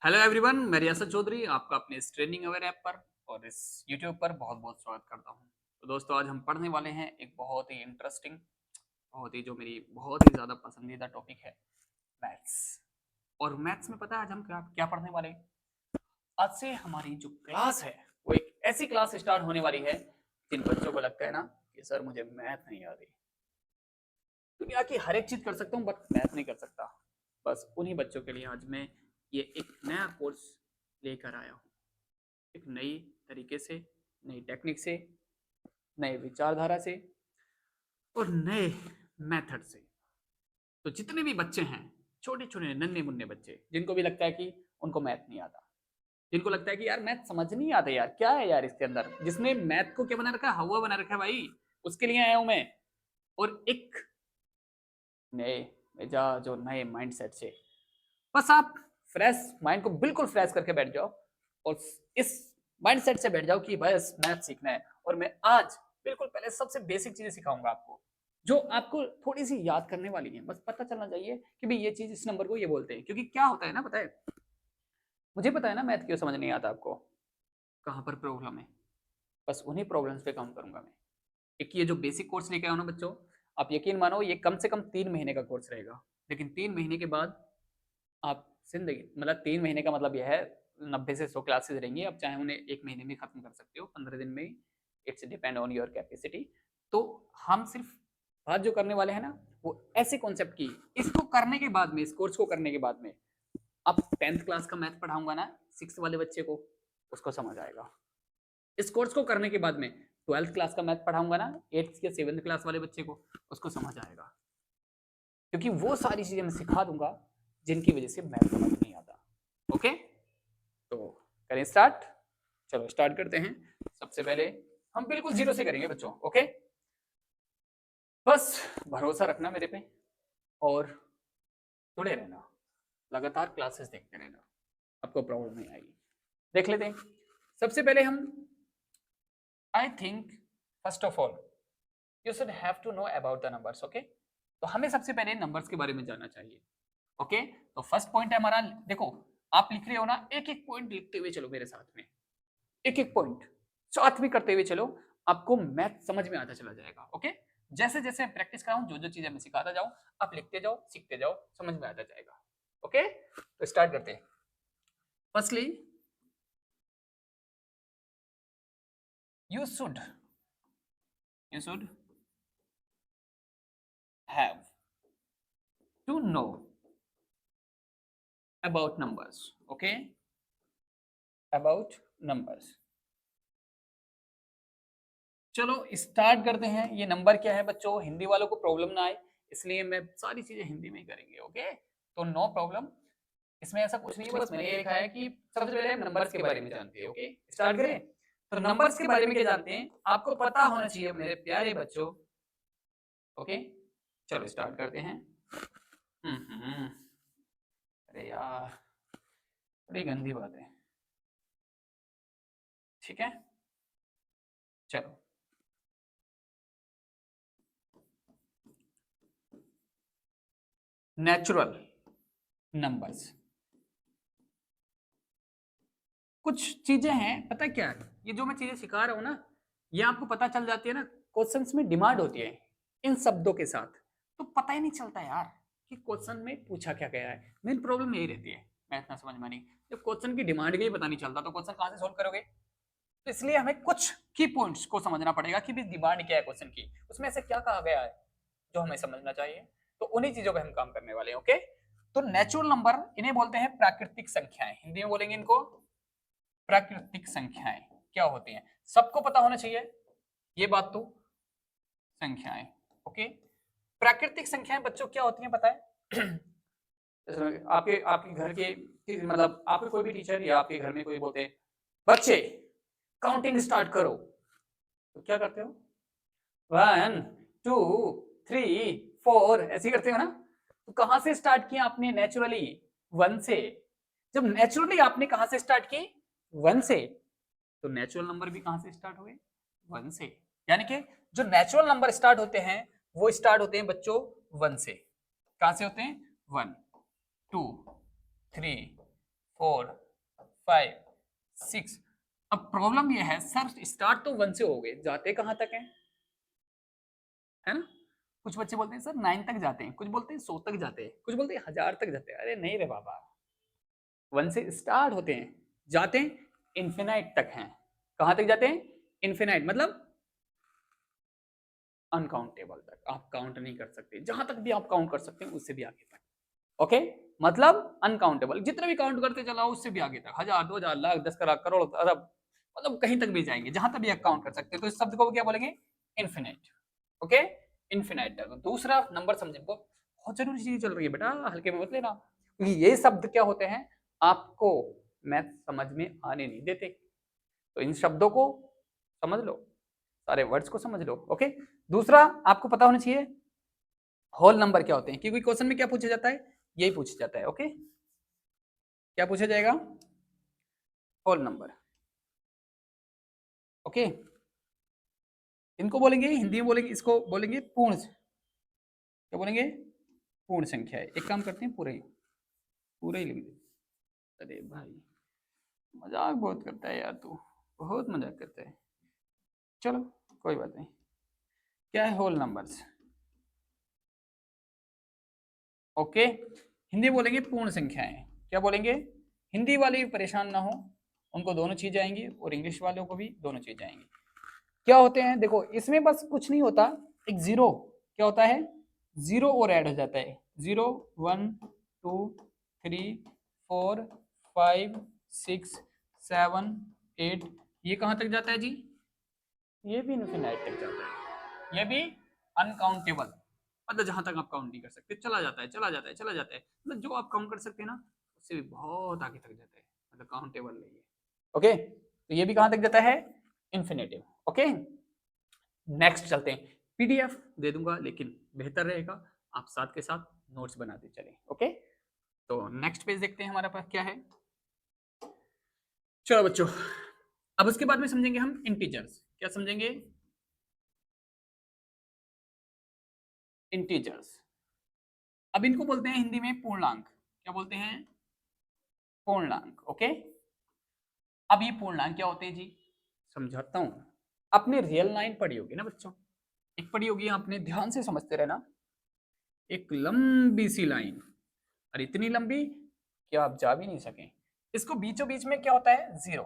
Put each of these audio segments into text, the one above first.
Hello everyone, मैं रियासत चौधरी आपका अपने इस ट्रेनिंग अवेयर ऐप पर और इस यूट्यूब पर बहुत बहुत स्वागत करता हूं। तो दोस्तों, आज हम पढ़ने वाले हैं एक बहुत ही इंटरेस्टिंग, बहुत ही जो मेरी बहुत ही ज़्यादा पसंदीदा टॉपिक है, मैथ्स। और मैथ्स में पता है आज हम क्या क्या पढ़ने वाले हैं? आज से हमारी जो क्लास है वो एक ऐसी क्लास स्टार्ट होने वाली है जिन बच्चों को लगता है ना कि सर मुझे मैथ नहीं आ रही। दुनिया की हर एक चीज़ कर सकता हूँ बट मैथ नहीं कर सकता। बस उन्हीं बच्चों के लिए आज मैं ये एक नया कोर्स लेकर आया हूँ, एक नई तरीके से, नई टेक्निक से, नए विचारधारा से और नए मेथड से। तो जितने भी बच्चे हैं, छोटे छोटे नन्हे मुन्ने बच्चे, जिनको भी लगता है कि उनको मैथ नहीं आता, जिनको लगता है कि यार मैथ समझ नहीं आता, यार क्या है यार इसके अंदर, जिसने मैथ को क्या बना रखा है, हवा बना रखा है भाई, उसके लिए आया हूं मैं। और एक नए मिजाज और नए माइंडसेट से बस आप फ्रेश माइंड को बिल्कुल फ्रेश करके बैठ जाओ और इस माइंडसेट से बैठ जाओ कि बस मैथ सीखना है। और मैं आज बिल्कुल पहले सबसे बेसिक चीजें सिखाऊंगा आपको, जो आपको थोड़ी सी याद करने वाली है। बस पता चलना चाहिए कि भाई ये चीज इस नंबर को ये बोलते हैं, क्योंकि क्या होता है ना, पता है मुझे पता है ना मैथ क्यों समझ नहीं आता आपको, कहाँ पर प्रॉब्लम है। बस उन्हीं प्रॉब्लम्स पे काम करूंगा मैं। एक ये जो बेसिक कोर्स लेके आओ ना बच्चों, आप यकीन मानो ये कम से कम 3 महीने का कोर्स रहेगा। लेकिन 3 महीने के बाद आप जिंदगी, मतलब 3 महीने का मतलब यह है 90 से 100 क्लासेस रहेंगी। आप चाहे उन्हें 1 महीने में खत्म कर सकते हो, 15 दिन में। It's depend on your capacity. तो हम सिर्फ बात जो करने वाले हैं ना, वो ऐसे कॉन्सेप्ट की, इसको करने के बाद में, इस कोर्स को करने के बाद में अब 10th क्लास का मैथ पढ़ाऊंगा ना 6 वाले बच्चे को, उसको समझ आएगा। इस कोर्स को करने के बाद में 12th क्लास का मैथ पढ़ाऊंगा ना 8th या 7th क्लास वाले बच्चे को, उसको समझ आएगा। क्योंकि वो सारी चीजें मैं सिखा दूंगा जिनकी वजह से मैथ समझ नहीं आता। ओके, तो करें स्टार्ट। चलो स्टार्ट करते हैं। सबसे पहले हम बिल्कुल जीरो से करेंगे बच्चों। ओके, बस भरोसा रखना मेरे पे और जुड़े रहना, लगातार क्लासेस देखते रहना, आपको प्रॉब्लम नहीं आएगी। देख लेते हैं। सबसे पहले हम, I think first of all you should have to know about the numbers. Okay, तो हमें सबसे पहले नंबर्स के बारे में जानना चाहिए। ओके, तो फर्स्ट पॉइंट है हमारा, देखो आप लिख रहे हो ना, एक एक पॉइंट लिखते हुए चलो मेरे साथ में, एक एक पॉइंट साथ में करते हुए चलो, आपको मैथ समझ में आता चला जाएगा। ओके, जैसे जैसे प्रैक्टिस कराऊं, जो जो चीजें मैं सिखाता जाऊं, आप लिखते जाओ, सीखते जाओ, समझ में आता जाएगा। ओके, तो स्टार्ट करते हैं। Firstly you should you should have to know about numbers. Okay, about numbers. चलो स्टार्ट करते हैं। ये नंबर क्या है बच्चों, हिंदी वालों को प्रॉब्लम ना आए इसलिए मैं सारी चीजें हिंदी में ही करेंगे। ओके, तो नो प्रॉब्लम, इसमें ऐसा कुछ नहीं है। बस मैंने ये लिखा है कि सबसे पहले हम नंबर्स के बारे में जानते हैं। ओके, स्टार्ट करें। तो नंबर्स के बारे में क्या जानते हैं, आपको पता होना चाहिए मेरे प्यारे बच्चों। ओके, चलो स्टार्ट करते हैं। अरे यार, बड़ी गंदी बात है। ठीक है, चलो नेचुरल नंबर्स। कुछ चीजें हैं, पता क्या है, ये जो मैं चीजें सिखा रहा हूँ ना, ये आपको पता चल जाती है ना, क्वेश्चंस में डिमांड होती है इन शब्दों के साथ, तो पता ही नहीं चलता यार कि क्वेश्चन में पूछा क्या गया है। मेन प्रॉब्लम यही रहती है मैथ ना समझ में नहीं, जब क्वेश्चन की डिमांड का ही पता नहीं चलता तो क्वेश्चन कहाँ से सोल्व करोगे। तो इसलिए हमें कुछ की पॉइंट्स को समझना पड़ेगा कि भी डिमांड क्या है क्वेश्चन की, उसमें ऐसे क्या कहा गया है जो हमें समझना चाहिए। तो उन्हीं चीजों पे हम काम करने वाले हैं। ओके, तो नेचुरल नंबर इन्हें बोलते हैं प्राकृतिक संख्याएं, हिंदी में बोलेंगे इनको प्राकृतिक संख्याएं। क्या होती हैं सबको पता होना चाहिए ये बात तो। संख्याएं, ओके, प्राकृतिक संख्याएं बच्चों क्या होती हैं पता है? आपके आपके घर के, मतलब आपके कोई भी टीचर या आपके घर में कोई बोलते हैं बच्चे काउंटिंग स्टार्ट करो, तो क्या करते हो? 1 2 3 4 ऐसे करते हो ना। तो कहां से स्टार्ट किया आपने? नेचुरली 1 से। जब नेचुरली आपने कहां से स्टार्ट की? 1 से। तो नेचुरल नंबर भी कहां से स्टार्ट हुए? 1 से। यानी कि जो नेचुरल नंबर स्टार्ट होते हैं वो स्टार्ट होते हैं बच्चों 1 से। कहां से होते हैं? 1 2 3 4 5 6। अब प्रॉब्लम ये है सर, स्टार्ट तो 1 से हो गए, जाते कहां तक है ना? कुछ बच्चे बोलते हैं सर 9 तक जाते हैं, कुछ बोलते हैं 100 तक जाते हैं, कुछ बोलते हैं 1000 तक जाते हैं। अरे नहीं रे बाबा, 1 से स्टार्ट होते हैं, जाते हैं इन्फिनाइट तक हैं। कहां तक जाते हैं? इन्फिनाइट, मतलब अनकाउंटेबल तक। आप काउंट नहीं कर सकते, जहां तक भी आप काउंट कर सकते हैं उससे भी आगे तक। ओके, मतलब अनकाउंटेबल, जितने भी काउंट करते चलाओ उससे भी आगे तक, 1000 2000 लाख 10 करोड़ करोड़ अरब, मतलब कहीं तक भी जाएंगे, जहां तक भी आप काउंट कर सकते हैं। तो इस शब्द को क्या बोलेंगे? इन्फिनाइट। ओके, इन्फिनाइट तक। दूसरा नंबर समझे, बहुत जरूरी चीज चल रही है बेटा, हल्के में मत लेना, क्योंकि ये शब्द क्या होते हैं आपको मैथ समझ में आने नहीं देते। तो इन शब्दों को समझ लो, सारे वर्ड्स को समझ लो। ओके, दूसरा आपको पता होना चाहिए होल नंबर क्या होते हैं, क्योंकि क्वेश्चन में क्या पूछा जाता है, यही पूछा जाता है। ओके, क्या पूछा जाएगा? Whole number. ओके, इनको बोलेंगे हिंदी में, बोलेंगे इसको, बोलेंगे पूर्ण। क्या बोलेंगे? पूर्ण संख्या है। एक काम करते हैं, पूरे ही लिख दे। अरे भाई मजाक बहुत करता है यार तू, बहुत मजाक करता है। चलो कोई बात नहीं। क्या है होल नंबर्स? ओके, हिंदी बोलेंगे पूर्ण संख्याएं। क्या बोलेंगे? हिंदी वाले भी परेशान ना हो, उनको दोनों चीजें आएंगी, और इंग्लिश वालों को भी दोनों चीजें आएंगी। क्या होते हैं देखो, इसमें बस कुछ नहीं होता, एक जीरो क्या होता है, जीरो और ऐड हो जाता है। 0 1 2 3 4 5 6 7 8, ये कहां तक जाता है जी? ये भी इनफिनाइट तक जाता है, ये भी अनकाउंटेबल, मतलब जहां तक आप काउंट नहीं कर सकते, चला जाता है चला जाता है चला जाता है, मतलब जो आप काउंट कर सकते हैं ना उससे भी बहुत आगे तक जाता है, मतलब काउंटेबल नहीं है। ओके, तो ये भी कहां तक जाता है? इन्फिनेटिव। ओके, नेक्स्ट चलते हैं। पीडीएफ दे दूंगा, लेकिन बेहतर रहेगा आप साथ के साथ नोट्स बनाते चलें। ओके, तो नेक्स्ट पेज देखते हैं हमारे पास क्या है। चलो बच्चों, अब उसके बाद में समझेंगे हम इंटीजर्स। क्या समझेंगे? इंटीजर्स। अब इनको बोलते हैं हिंदी में पूर्णांक। क्या बोलते हैं? पूर्णांक। ओके, अब ये पूर्णांक क्या होते हैं जी, समझाता हूं। आपने रियल लाइन पढ़ी होगी ना बच्चों, एक पढ़ी होगी, आपने ध्यान से समझते रहना। एक लंबी सी लाइन, और इतनी लंबी कि आप जा भी नहीं सके, इसको बीचों बीच में क्या होता है? जीरो,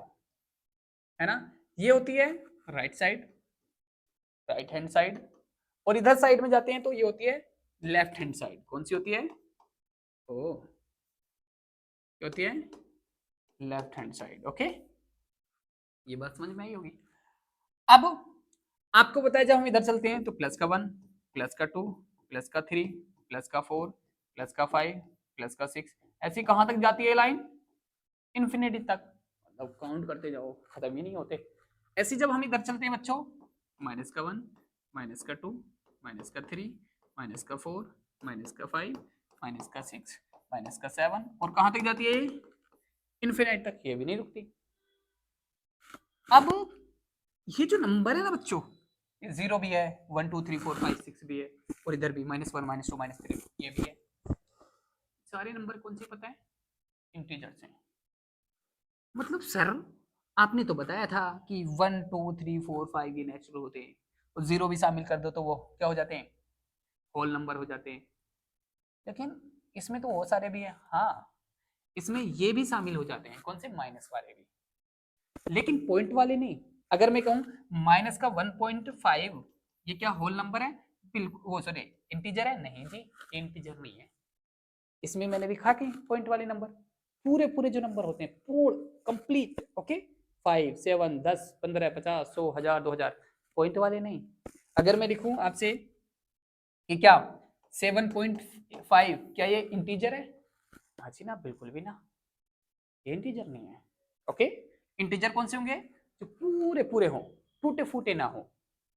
है ना? ये होती है right side, right hand side, और इधर साइड में जाते हैं तो ये होती है लेफ्ट हैंड साइड। कौन सी होती है? ओ, क्या होती है? Left hand side. ओके, ये बात समझ में आई होगी। अब आपको पता है जब हम इधर चलते हैं तो प्लस का 1, प्लस का 2, प्लस का 3, प्लस का 4, प्लस का 5, प्लस का 6, ऐसी कहां तक जाती है लाइन? इन्फिनिटी तक, मतलब काउंट करते जाओ, खत्म ही नहीं होते। ऐसी जब हम इधर चलते हैं बच्चों, माइनस का 1, माइनस का 2, माइनस का 3, माइनस का 4, माइनस का 5, माइनस का 6, माइनस का 7, और कहां तक जाती है? इन्फिनिटी तक, ये भी नहीं रुकती। अब ये जो नंबर है ना बच्चों, ये 0 भी है, 1 2 3 4 5 6 भी है, और इधर भी -1 -2 -3 ये भी है। सारे नंबर कौन से पता है? इंटीजर्स हैं। मतलब सर आपने तो बताया था कि 1 2 3 4 5 ये नेचुरल होते हैं, और 0 भी शामिल कर दो तो वो क्या हो जाते हैं? होल नंबर हो जाते हैं। लेकिन इसमें तो वो सारे भी है, हाँ इसमें ये भी शामिल हो जाते हैं, कौन से? माइनस वाले भी, लेकिन पॉइंट वाले नहीं। अगर मैं कहूं माइनस का 1.5, ये क्या होल नंबर है? बिल्कुल, वो सॉरी इंटीजर है? नहीं जी, ये इंटीजर नहीं है। इसमें मैंने लिखा कि पॉइंट वाले नंबर, पूरे पूरे जो नंबर होते हैं पूर्ण कंप्लीट। ओके, 5 7 10 15 50 100 1000 2000, पॉइंट वाले नहीं। अगर मैं लिखूं आपसे कि क्या 7.5, क्या ये इंटीजर है? हाँ जी ना, बिल्कुल भी ना, ये इंटीजर नहीं है। ओके, इंटीजर कौन से होंगे? जो पूरे पूरे हो, टूटे फूटे ना हो,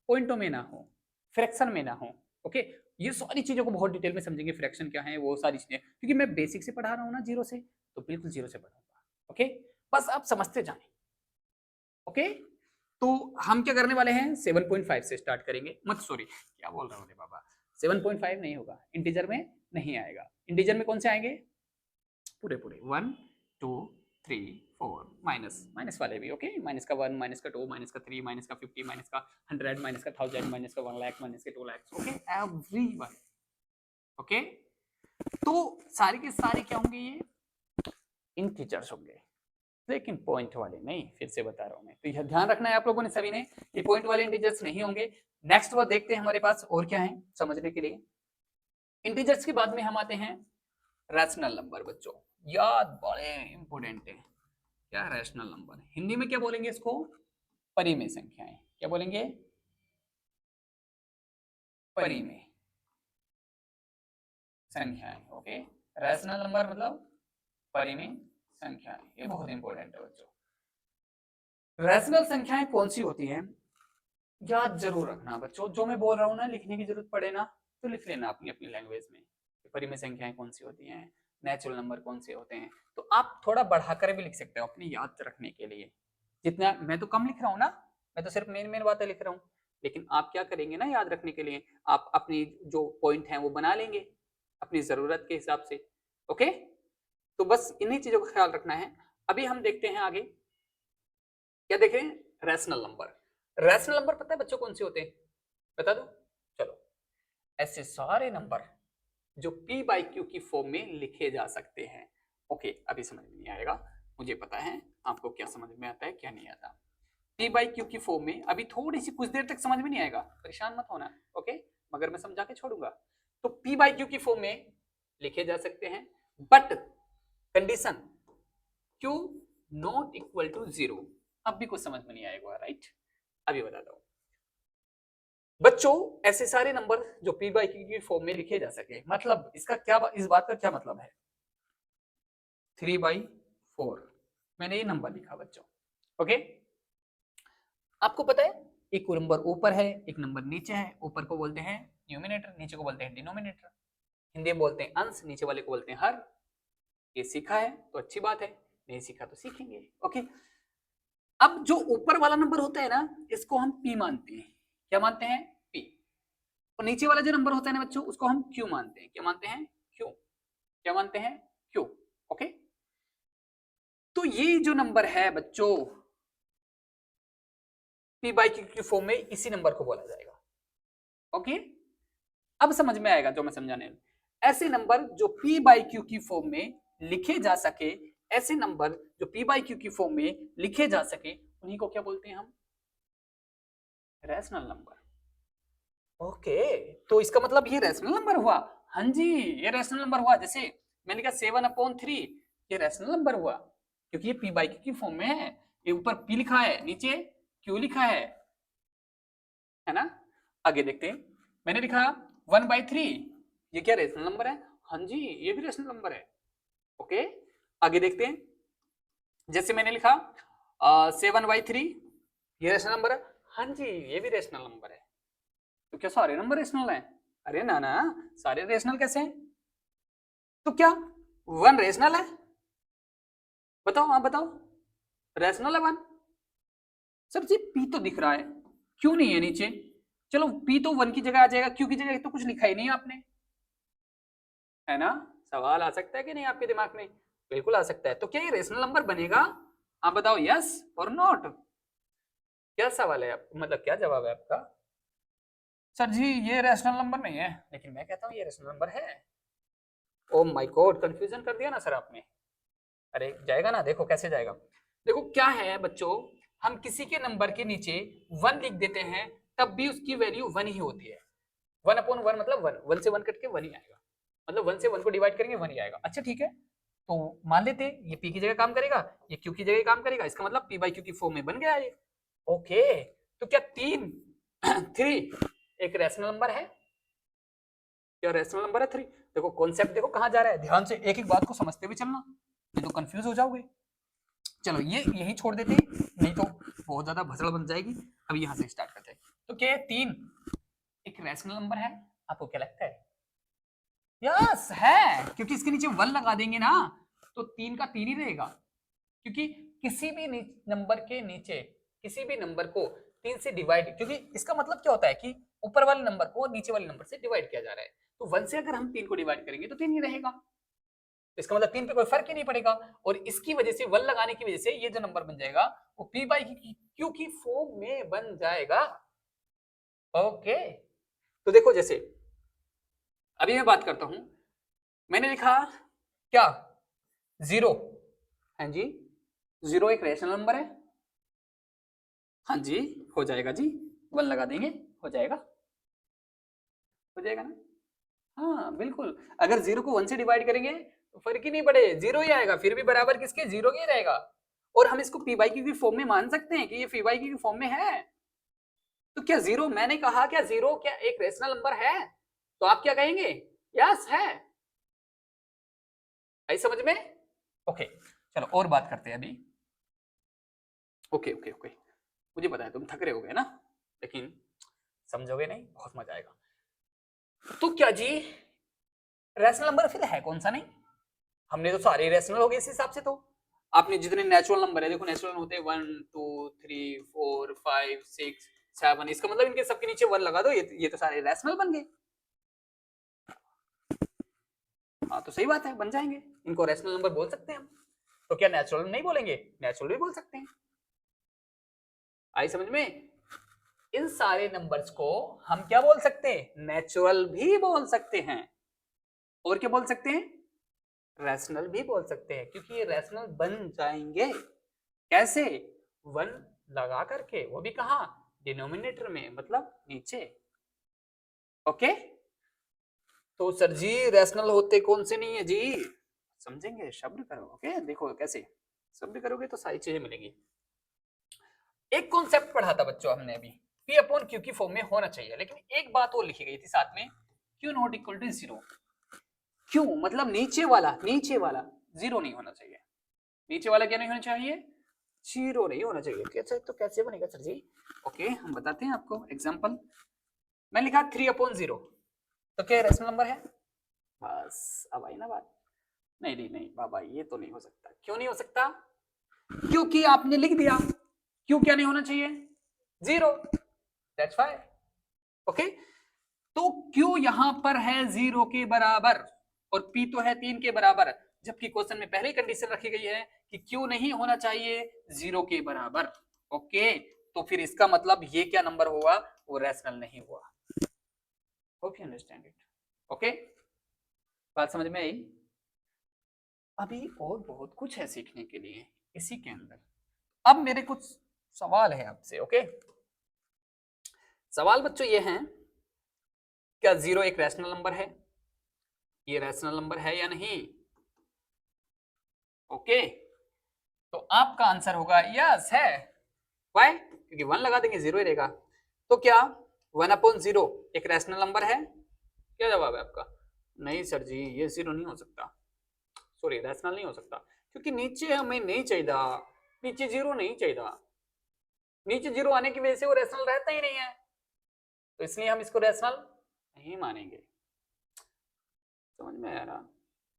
पॉइंटों में ना हो, फ्रैक्शन में ना हो। ओके, ये सारी चीजों को बहुत डिटेल में समझेंगे, फ्रैक्शन क्या है वो सारी चीजें, क्योंकि मैं बेसिक से पढ़ा रहा हूँ ना, जीरो से, तो बिल्कुल जीरो से पढ़ाऊंगा। ओके, बस आप समझते जाएं। ओके, तो हम क्या करने वाले हैं? 7.5 से स्टार्ट करेंगे, मत सॉरी क्या बोल रहा हूँ बाबा, 7.5 नहीं होगा, इंटीजर में नहीं आएगा। इंटीजर में कौन से आएंगे? पूरे पूरे 1 2 3 4 माइनस वाले भी ओके, माइनस का 1 माइनस का 2 माइनस का 3 माइनस का 50 माइनस का 100 माइनस का 1000 माइनस का 1 लाख माइनस का 2 लाख ओके, एवरीवन ओके। तो सारे के सारे क्या होंगे, ये इंटीजर्स होंगे, लेकिन पॉइंट वाले नहीं, फिर से बता रहा हूं मैं, तो यह ध्यान रखना है आप लोगों ने सभी ने, ये पॉइंट वाले इंटीजर्स नहीं होंगे। नेक्स्ट वो देखते हैं हमारे पास और क्या है समझने के लिए। इंटीजर्स के बाद में हम आते हैं रैशनल नंबर। बच्चों याद बड़े इंपोर्टेंट है, क्या रैशनल नंबर, हिंदी में क्या बोलेंगे इसको, परिमेय संख्याएं, क्या बोलेंगे, परिमेय संख्याएं ओके। रैशनल नंबर मतलब परिमेय संख्याएं, ये बहुत इंपॉर्टेंट है बच्चों। रैशनल संख्याएं कौन सी होती हैं, याद जरूर रखना बच्चों, जो मैं बोल रहा हूं ना लिखने की जरूरत पड़े ना तो लिख लेना अपनी अपनी लैंग्वेज में, परिमेय संख्याएं कौन सी होती हैं, नेचुरल नंबर कौन से होते हैं। तो आप थोड़ा बढ़ाकर भी लिख सकते हो अपनी याद रखने के लिए, जितना मैं तो कम लिख रहा हूँ ना, मैं तो सिर्फ मेन मेन बातें लिख रहा हूँ, लेकिन आप क्या करेंगे ना याद रखने के लिए, आप अपनी जो पॉइंट है वो बना लेंगे अपनी जरूरत के हिसाब से ओके। तो बस इन्हीं चीजों का ख्याल रखना है। अभी हम देखते हैं आगे क्या देख रहे हैं, रैशनल नंबर। रैशनल नंबर पता है बच्चों कौन से होते हैं, बता दो, चलो ऐसे सारे नंबर जो p बाई क्यू की फॉर्म में लिखे जा सकते हैं ओके। अभी समझ में नहीं आएगा, मुझे पता है आपको क्या समझ में आता है क्या नहीं आता। p बाई क्यू की फॉर्म में अभी थोड़ी सी कुछ देर तक समझ में नहीं आएगा, परेशान मत होना ओके, मगर मैं समझा के छोड़ूंगा। तो p बाई क्यू की फॉर्म में लिखे जा सकते हैं, but condition q not equal to 0। अब भी कुछ समझ में नहीं आएगा राइट, अभी बताता हूं बच्चों। ऐसे सारे नंबर जो p बाई क्यू की फॉर्म में लिखे जा सके, मतलब इसका क्या, इस बात का क्या मतलब है, 3/4 मैंने ये नंबर लिखा बच्चों ओके। आपको पता है एक नंबर ऊपर है एक नंबर नीचे है, ऊपर को बोलते हैं न्यूमिनेटर, नीचे को बोलते हैं डिनोमिनेटर, हिंदी में बोलते हैं अंश, नीचे वाले को बोलते हैं हर। ये सीखा है तो अच्छी बात है, नहीं सीखा तो सीखेंगे ओके। अब जो ऊपर वाला नंबर होता है ना इसको हम p मानते हैं, क्या मानते हैं p, और नीचे वाला जो नंबर होता है ना बच्चों उसको हम q मानते हैं, क्या मानते हैं q, क्या मानते हैं q ओके। तो ये जो नंबर है बच्चों p बाई क्यू की फॉर्म में इसी नंबर को बोला जाएगा ओके। अब समझ में आएगा जो मैं समझाने, ऐसे नंबर जो p बाई क्यू की फॉर्म में लिखे जा सके, ऐसे नंबर जो p बाई क्यू की फॉर्म में लिखे जा सके उन्हीं को क्या बोलते हैं हम, रैशनल नंबर ओके। तो इसका मतलब ये रैशनल नंबर हुआ, हाँ जी ये रैशनल नंबर हुआ। जैसे मैंने कहा 7/3 ये रैशनल नंबर हुआ क्योंकि ये p बाई क्यू की फॉर्म में है, ये ऊपर p लिखा है नीचे q लिखा है ना। आगे देखते हैं, मैंने लिखा 1/3 ये क्या रैशनल नंबर है, हाँ जी ये भी रैशनल नंबर है ओके। आगे देखते हैं, जैसे मैंने लिखा 7/3 ये रैशनल नंबर है, हाँ जी ये भी रैशनल नंबर है। तो क्या सारे नंबर रेशनल हैं, अरे ना ना, सारे रेशनल कैसे हैं, तो क्या 1 रेशनल है, बताओ हाँ बताओ, रेशनल है 1। सर जी p तो दिख रहा है क्यों नहीं है नीचे, चलो p तो 1 की जगह आ जाएगा, q की जगह तो कुछ लिखा ही नहीं आपने, है ना। सवाल आ सकता है कि नहीं आपके दिमाग में, बिल्कुल आ सकता है। तो क्या ये रेशनल नंबर बनेगा, आप बताओ यस और नॉट, क्या सवाल है मतलब क्या जवाब है आपका, सर जी ये रैशनल नंबर नहीं है, लेकिन मैं कहता हूं ये रैशनल नंबर है। ओ माय गॉड कंफ्यूजन कर दिया ना सर आपने, अरे जाएगा ना, देखो कैसे जाएगा। देखो क्या है बच्चों, हम किसी के नंबर के नीचे 1 लिख देते हैं तब भी उसकी वैल्यू 1 ही होती है, 1/1 मतलब 1, 1 से 1 कट के 1 ही आएगा, मतलब 1 से 1 को डिवाइड करेंगे 1 ही आएगा। अच्छा ठीक है, तो मान लेते हैं ये p की जगह काम करेगा, ये q की जगह काम करेगा, इसका मतलब p बाई क्यू की फॉर्म में बन गया ये ओके। तो क्या 3 एक रैशनल नंबर है, क्या रैशनल नंबर है 3। देखो कॉन्सेप्ट देखो कहां जा रहा है, ध्यान से एक एक बात को समझते हुए चलना, नहीं तो कंफ्यूज हो जाओगे। चलो ये यही छोड़ देते हैं, नहीं तो बहुत ज्यादा भसड़ बन जाएगी। अब यहां से स्टार्ट करते हैं। तो क्या 3 एक रैशनल नंबर है, आपको क्या लगता है, यस है, क्योंकि इसके नीचे 1 लगा देंगे ना तो 3 का 3 ही रहेगा, क्योंकि किसी भी नंबर के नीचे किसी भी नंबर को 3 से डिवाइड, क्योंकि इसका मतलब क्या होता है कि ऊपर वाले नंबर को नीचे वाले नंबर से डिवाइड किया जा रहा है, तो 1 से अगर हम 3 को डिवाइड करेंगे तो 3 ही रहेगा, तो इसका मतलब 3 पे कोई फर्क ही नहीं पड़ेगा, और इसकी वजह से 1 लगाने की वजह से ये जो नंबर बन जाएगा वो p बाई क्यू की फॉर्म में बन जाएगा। ओके, तो देखो जैसे अभी मैं बात करता हूं, मैंने लिखा क्या 0, हाँ जी 0 एक रैशनल नंबर है, हाँ जी हो जाएगा जी, 1 लगा देंगे हो जाएगा, हो जाएगा ना, हाँ बिल्कुल। अगर 0 को 1 से डिवाइड करेंगे तो फर्क ही नहीं पड़े, 0 ही आएगा, फिर भी बराबर किसके 0 के ही रहेगा। और हम इसको p बाई क्यू की फॉर्म में मान सकते हैं कि ये p बाई क्यू की फॉर्म में है। तो क्या 0, मैंने कहा क्या 0 क्या एक रेशनल नंबर है, तो आप क्या कहेंगे यस है, आई समझ में। ओके चलो और बात करते हैं अभी। ओके ओके ओके, मुझे पता है तुम थक रहे होगे ना, लेकिन समझोगे नहीं, बहुत मजा आएगा। तो क्या जी रैशनल नंबर फिर है कौन सा नहीं, हमने तो सारे रैशनल हो गए इस हिसाब से। तो आपने जितने नेचुरल नंबर है, देखो नेचुरल होते हैं 1 2 3 4 5 6 7, इसका मतलब इनके सबके नीचे 1 लगा दो, ये तो सारे रैशनल बन गए। हाँ तो सही बात है, बन जाएंगे, इनको रैशनल नंबर बोल सकते हैं हम। तो क्या नेचुरल नहीं बोलेंगे, नेचुरल भी बोल सकते हैं, आई समझ में। इन सारे नंबर्स को हम क्या बोल सकते हैं, नेचुरल भी बोल सकते हैं, और क्या बोल सकते हैं, रैशनल भी बोल सकते हैं, क्योंकि ये रैशनल बन जाएंगे कैसे, 1 लगा करके, वो भी कहा डिनोमिनेटर में, मतलब नीचे। ओके तो सर जी रैशनल होते कौन से नहीं है जी, समझेंगे, सब्र करो। ओके देखो कैसे सब्र करोगे तो सारी चीजें मिलेंगी। एक कॉन्सेप्ट पढ़ा था बच्चों हमने अभी, पी अपॉन क्यू की फॉर्म में होना चाहिए, लेकिन एक बात और लिखी गई थी साथ में, क्यू नॉट इक्वल टू 0। क्यों मतलब नीचे वाला 0 नहीं होना चाहिए, नीचे वाला क्या नहीं होना चाहिए, 0 नहीं होना चाहिए। कैसे, तो कैसे बनेगा सर जी, ओके हम बताते हैं आपको एग्जांपल। मैं लिखा 3/0, तो क्या रैशनल नंबर है, बस अब आई ना बात। नहीं नहीं नहीं बाबा ये तो नहीं हो सकता, क्यों नहीं हो सकता, क्योंकि आपने लिख दिया, क्यों क्या नहीं होना चाहिए 0, दैट्स व्हाई। ओके तो क्यू यहां पर है 0 के बराबर और पी तो है 3 के बराबर, जबकि क्वेश्चन में पहले कंडीशन रखी गई है कि क्यू नहीं होना चाहिए 0 के बराबर। ओके तो फिर इसका मतलब ये क्या नंबर हुआ, वो रैशनल नहीं हुआ। Hope you understand it. Okay बात समझ में आई। अभी और बहुत कुछ है सीखने के लिए इसी के अंदर। अब मेरे कुछ सवाल है आपसे। ओके सवाल बच्चों ये हैं, क्या 0 एक रैशनल नंबर है, ये रैशनल नंबर है या नहीं। ओके तो आपका आंसर होगा यस है, वाई क्योंकि 1 लगा देंगे 0 ही रहेगा। तो क्या 1/0 एक रैशनल नंबर है, क्या जवाब है आपका, नहीं सर जी ये 0 नहीं हो सकता, सॉरी रैशनल नहीं हो सकता, क्योंकि नीचे हमें नहीं चाहिए, नीचे 0 नहीं चाहिए, नीचे 0 आने की वजह से वो रैशनल रहता ही नहीं है, तो इसलिए हम इसको रैशनल नहीं मानेंगे। समझ में आ रहा,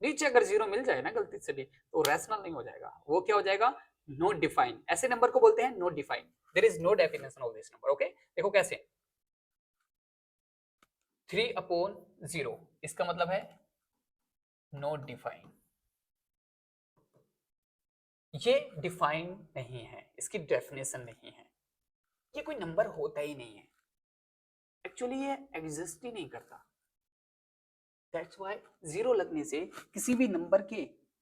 नीचे अगर 0 मिल जाए ना गलती से भी तो रैशनल नहीं हो जाएगा, वो क्या हो जाएगा नॉट डिफाइंड, ऐसे नंबर को बोलते हैं not defined, there is no definition of this number. Okay देखो कैसे 3/0 इसका मतलब है नॉट डिफाइंड, ये डिफाइन नहीं है, इसकी डेफिनेशन नहीं है, ये कोई नंबर होता ही नहीं है, एक्चुअली ये एग्जिस्ट ही नहीं करता। दैट्स व्हाई 0 लगने से किसी भी नंबर के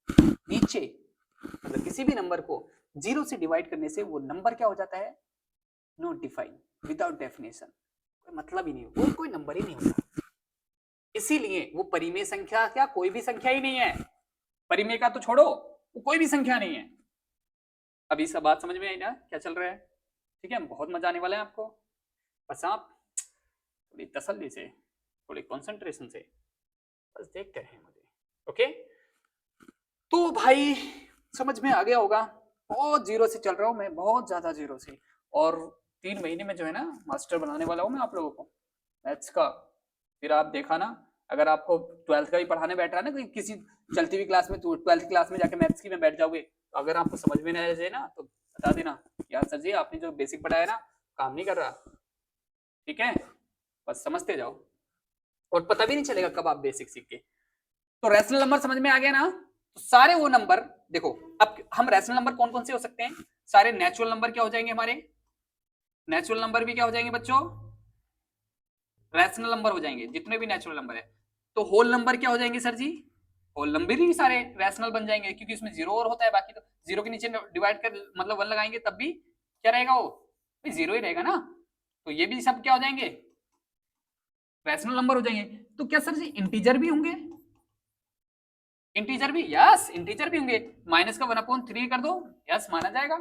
नीचे, मतलब किसी भी नंबर को 0 से डिवाइड करने से वो नंबर क्या हो जाता है, नॉट डिफाइन, विदाउट डेफिनेशन, कोई मतलब ही नहीं, वो कोई नंबर ही नहीं होता। इसीलिए वो परिमेय संख्या क्या कोई भी संख्या ही नहीं है, परिमेय का तो छोड़ो वो कोई भी संख्या नहीं है। अभी सब बात समझ में आई ना क्या चल रहा है, ठीक है बहुत मजा आने वाला है आपको, बस आप थोड़ी तसल्ली से थोड़ी कंसंट्रेशन से बस देखते रहे मुझे। ओके तो भाई समझ में आ गया होगा, बहुत 0 से चल रहा हूं मैं, बहुत ज्यादा 0 से, और 3 महीने में जो है ना मास्टर बनाने वाला हूं मैं आप लोगों को मैथ्स का। फिर आप देखा ना, अगर आपको 12th का भी पढ़ाने बैठ रहा है ना किसी चलती हुई क्लास में, तो 12th क्लास में जाके मैथ्स की में बैठ जाओगे, तो अगर आपको समझ में नहीं आ जाए ना तो बता देना यार सर जी आपने जो बेसिक पढ़ाया ना काम नहीं कर रहा, ठीक है बस समझते जाओ, और पता भी नहीं चलेगा कब आप बेसिक सीख के। तो रैशनल नंबर समझ में आ गया ना, तो सारे वो नंबर देखो, अब हम रैशनल नंबर कौन कौन से हो सकते हैं, सारे नेचुरल नंबर क्या हो जाएंगे, हमारे नेचुरल नंबर भी क्या हो जाएंगे बच्चों, रैशनल नंबर हो जाएंगे, जितने भी नेचुरल नंबर है। तो होल नंबर क्या हो जाएंगे सर जी, होल नंबर ही सारे रैशनल बन जाएंगे, क्योंकि इसमें जीरो और होता है, बाकी तो जीरो के नीचे डिवाइड कर मतलब 1 लगाएंगे तब भी क्या रहेगा, वो जीरो ही रहेगा ना। तो ये भी सब क्या हो जाएंगे, रैशनल नंबर हो जाएंगे। तो क्या सर जी इंटीजर भी होंगे, इंटीजर भी, यस इंटीजर भी होंगे, माइनस का 1/3 कर दो, यस माना जाएगा,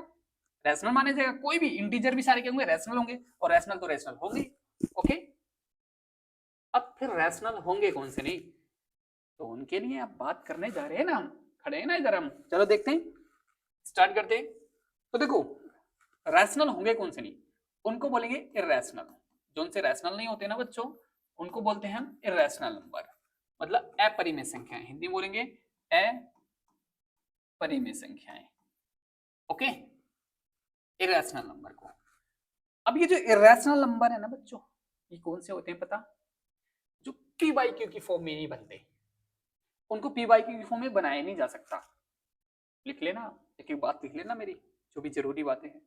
रैशनल माना जाएगा। कोई भी इंटीजर भी सारे क्या होंगे, रैशनल होंगे, और रैशनल तो रैशनल होंगे। ओके, अब फिर रैशनल होंगे कौन से नहीं, तो उनके लिए आप बात करने जा रहे हैं ना, हम खड़े हैं ना इधर, हम चलो देखते हैं, स्टार्ट करते हैं। तो देखो रैशनल होंगे कौन से नहीं, उनको बोलेंगे इररेशनल, जो उनसे रैशनल नहीं होते ना बच्चों, उनको बोलते हैं हम इररेशनल नंबर, मतलब अपरिमेय संख्याएं, हिंदी बोलेंगे अपरिमेय संख्याएं। ओके, इररेशनल नंबर को। अब ये जो इररेशनल नंबर है ना बच्चों, ये कौन से होते हैं पता, जो पी बाई क्यू की फॉर्म में नहीं बनते, उनको पी बाई क्यू की फॉर्म में बनाया नहीं जा सकता। लिख लेना, एक एक बात लिख लेना मेरी, जो भी जरूरी बातें हैं।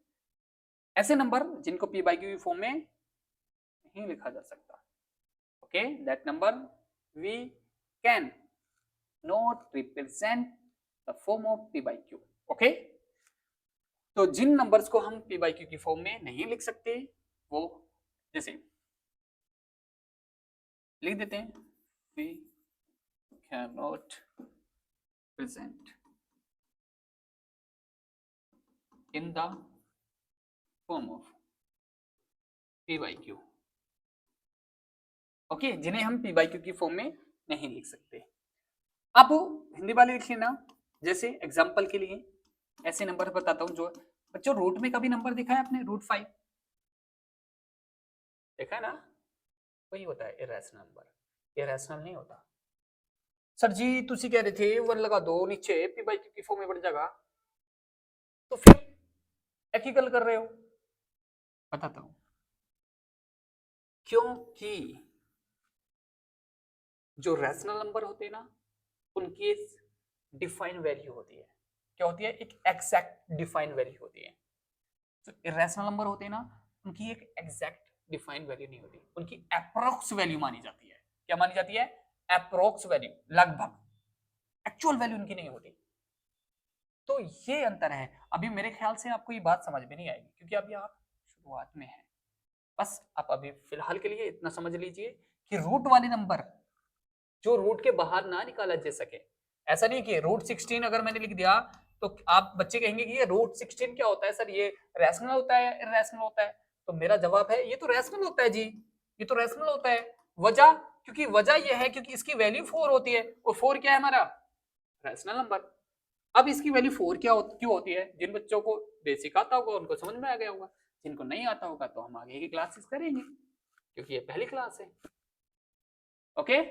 ऐसे नंबर जिनको पी बाई क्यू की फॉर्म में नहीं लिखा जा सकता, okay, that number we can not represent the form of p by q. Okay, तो जिन नंबर्स को हम पी बाई क्यू की फॉर्म में नहीं लिख सकते, वो जैसे लिख देते हैं, we can not present in the form of p by q. Okay, जिन्हें हम पी बाई क्यू की फॉर्म में नहीं लिख सकते। अब हिंदी वाले लिख लेना, जैसे एग्जांपल के लिए ऐसे नंबर बताता हूं, जो बच्चों रूट में कभी नंबर देखा है आपने, √5 देखा है ना, वही होता है इरेशनल नंबर, इरेशनल नहीं होता। सर जी तुसी कह रहे थे 1 लगा दो नीचे पी बाई क्यू की फॉर्म में बढ़ जाएगा, तो फिर एक ही गल कर रहे हो, बताता हूं, क्योंकि जो रैशनल नंबर होते हैं ना, उनकी डिफाइन वैल्यू होती है, क्या होती है, एक एग्जैक्ट डिफाइन वैल्यू होती है। जो इरेशनल नंबर होते हैं ना, उनकी एक एग्जैक्ट डिफाइन वैल्यू नहीं होती, उनकी अप्रोक्स वैल्यू मानी जाती है। क्या मानी जाती है, अप्रोक्स वैल्यू, लगभग, एक्चुअल वैल्यू उनकी नहीं होती। तो ये अंतर है। अभी मेरे ख्याल से आपको ये बात समझ में नहीं आएगी, क्योंकि अभी आप शुरुआत में हैं। बस आप अभी फिलहाल के लिए इतना समझ लीजिए कि रूट वाले नंबर जो रूट के बाहर ना निकाला जा सके, ऐसा नहीं कि √16 अगर मैंने लिख दिया तो आप बच्चे कहेंगे कि ये √16 क्या होता है सर, ये रैशनल होता है या इररेशनल होता है, तो मेरा जवाब है ये तो रैशनल होता है जी, ये तो रैशनल होता है। वजह, क्योंकि वजह ये है क्योंकि इसकी वैल्यू 4 होती है, और 4 क्या है हमारा, रैशनल नंबर। अब इसकी वैल्यू 4 क्यों होती है, जिन बच्चों को बेसिक आता होगा उनको समझ में आ गया होगा, जिनको नहीं आता होगा तो हम आगे की क्लासेस करेंगे, क्योंकि ये पहली क्लास है। ओके,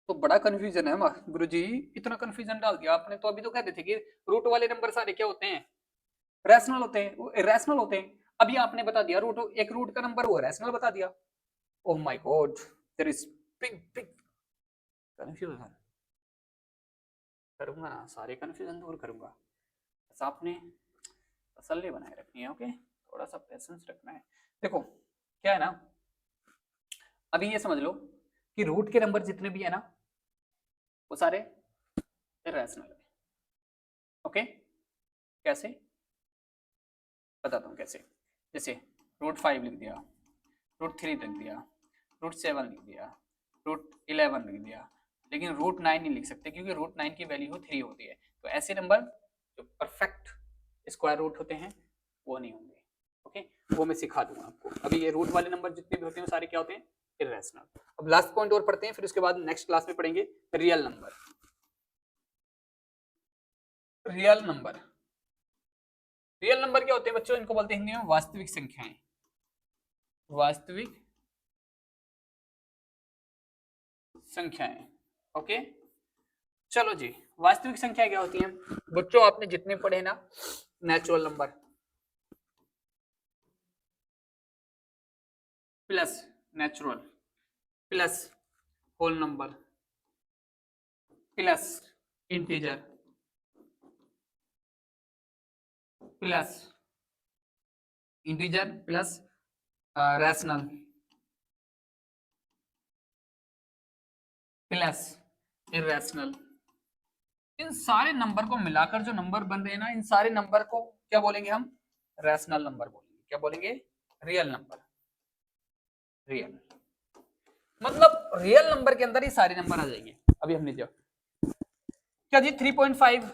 तो बड़ा कंफ्यूजन है गुरुजी, इतना कंफ्यूजन डाल दिया आपने, तो अभी तो कहते थे कि रूट वाले नंबर सारे क्या होते हैं, रैशनल होते हैं, वो इरेशनल होते हैं। अभी आपने बता दिया रूट, एक रूट का नंबर वो रैशनल बता दिया। Oh my god, there is big big confusion. करूंगा ना, सारे कंफ्यूजन दूर करूंगा, बस आपने तसल्ली बनाए रखनी है। ओके, थोड़ा सा पेशेंस रखना है। देखो क्या है ना, अभी ये समझ लो कि रूट के नंबर जितने भी है ना, वो सारे इरेशनल है। ओके, कैसे बताता हूँ कैसे, जैसे √5 लिख दिया, √3 लिख दिया, √7 लिख दिया, √11 लिख दिया, लेकिन √9 नहीं लिख सकते, क्योंकि √9 की वैल्यू 3 होती है। तो ऐसे नंबर जो परफेक्ट स्क्वायर रूट होते हैं वो नहीं होंगे। ओके, वो मैं सिखा दूंगा आपको। अभी ये रूट वाले नंबर जितने भी होते हैं सारे क्या होते हैं, इरेशनल। अब लास्ट पॉइंट और पढ़ते हैं, फिर उसके बाद नेक्स्ट क्लास में पढ़ेंगे real number. Real number, real number क्या होते हैं बच्चों, इनको बोलते हैं हिंदी में वास्तविक संख्याएं, वास्तविक संख्याएं। ओके, चलो जी, वास्तविक संख्या क्या होती है बच्चों, आपने जितने पढ़े ना, natural number plus natural plus whole number plus integer plus integer plus rational plus irrational. इन सारे नंबर को मिलाकर जो नंबर बन रहे हैं ना, इन सारे नंबर को क्या बोलेंगे हम? रैशनल नंबर बोलेंगे। क्या बोलेंगे? Real number. रियल मतलब रियल नंबर के अंदर ही सारे नंबर आ जाएंगे। अभी हमने जो क्या जी 3.5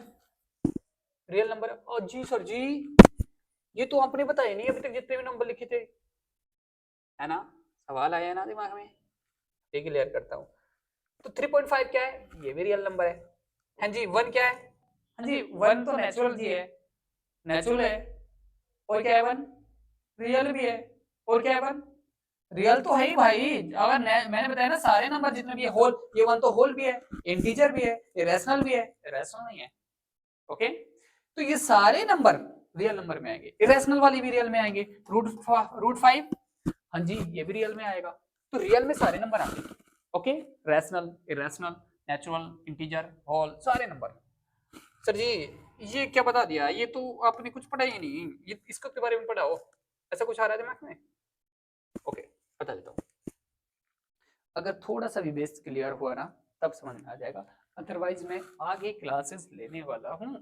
रियल नंबर है। जी सर जी, ये तो आपने बताया नहीं अभी तक जितने भी नंबर लिखे थे, है ना? सवाल आया ना दिमाग में, ये क्लियर करता हूँ। तो 3.5 क्या है? ये भी रियल नंबर है। हाँ जी, 1 क्या है? हाँ जी, 1 तो नेचुरल जी है, नेचुरल है। और क्या है 1? रियल भी है। और क्या है 1? रियल तो है ही भाई। अगर मैंने बताया ना सारे नंबर जितने भी है होल, ये 1 तो होल भी है, इंटीजर भी है, इरेशनल भी है, इरेशनल नहीं है। ओके, तो ये सारे नंबर रियल नंबर में आएंगे। इरेशनल वाली भी रियल में आएंगे। रूट 5, हाँ जी ये भी रियल में आएगा। तो रियल में सारे नंबर आएंगे। Okay, rational, irrational, natural, integer, whole, सारे नंबर। सर जी ये क्या बता दिया? ये तो आपने कुछ पढ़ा ही नहीं, ये इसको के बारे में पढ़ाओ। ऐसा कुछ आ रहा है दिमाग में? ओके, बता देता हूँ। अगर थोड़ा सा भी बेस क्लियर हुआ ना तब समझ में आ जाएगा, अदरवाइज मैं आगे क्लासेस लेने वाला हूँ।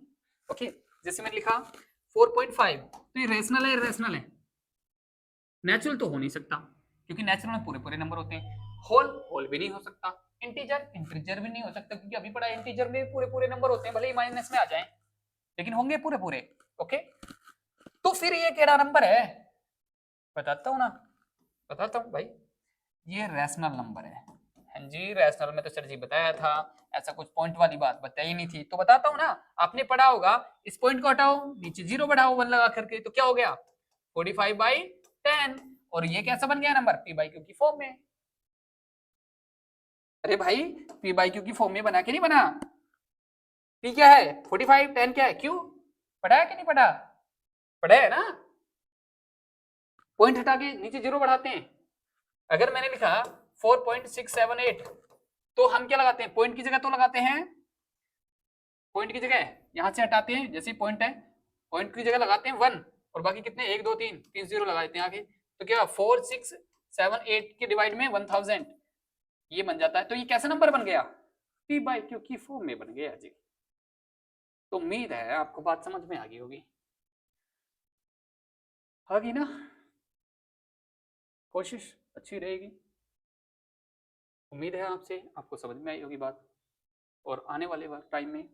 ओके, जैसे मैंने लिखा 4.5, तो ये रेशनल है, इरेशनल है? नेचुरल तो हो नहीं सकता क्योंकि नेचुरल में पूरे पूरे नंबर होते हैं। होल, होल भी नहीं हो सकता। इंटीजर, इंटीजर भी नहीं हो सकता क्योंकि अभी पढ़ा इंटीजर में पूरे पूरे नंबर होते हैं, भले ही माइनस में आ जाएं लेकिन होंगे पूरे पूरे। ओके, तो फिर ये केड़ा नंबर है? बताता हूँ ना, बताता हूँ भाई, ये रैशनल नंबर है। हाँ जी, रैशनल में तो सर जी बताया था, ऐसा कुछ पॉइंट वाली बात बताई नहीं थी, तो बताता हूँ ना। आपने पढ़ा होगा, इस पॉइंट को हटाओ, नीचे जीरो बढ़ाओ 1 लगा करके, तो क्या हो गया? 45/10। और ये कैसा बन गया नंबर? पी बाई क्यू की फॉर्म में। अरे भाई, पी बाई क्यू की फॉर्म में बना के नहीं बना? पी क्या है? 45, 10 क्या है? क्यू। पढ़ा है कि नहीं पढ़ा? पढ़ा है ना? पॉइंट हटा के नीचे जीरो बढ़ाते हैं। अगर मैंने लिखा 4.678, तो हम क्या लगाते हैं? पॉइंट की जगह तो लगाते हैं, पॉइंट की जगह यहां से हटाते हैं, जैसे पॉइंट है पॉइंट की जगह लगाते हैं 1, और बाकी कितने? 1 2 3 3 जीरो लगा देते हैं आगे। तो क्या 4678 के डिवाइड में 1000, ये बन जाता है। तो ये कैसा नंबर बन गया? पी बाई क्यू की फॉर्म में बन गया जी। तो उम्मीद है आपको बात समझ में आ गई होगी। आ गई ना? कोशिश अच्छी रहेगी। उम्मीद है आपसे आपको समझ में आई होगी बात। और आने वाले टाइम में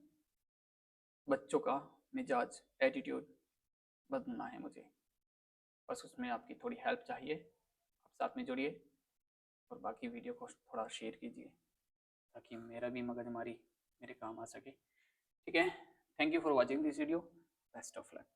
बच्चों का मिजाज, एटीट्यूड बदलना है मुझे, बस उसमें आपकी थोड़ी हेल्प चाहिए। आप साथ में जुड़िए और बाकी वीडियो को थोड़ा शेयर कीजिए ताकि मेरा भी मगजमारी मेरे काम आ सके। ठीक है, thank you for watching this video, best of luck.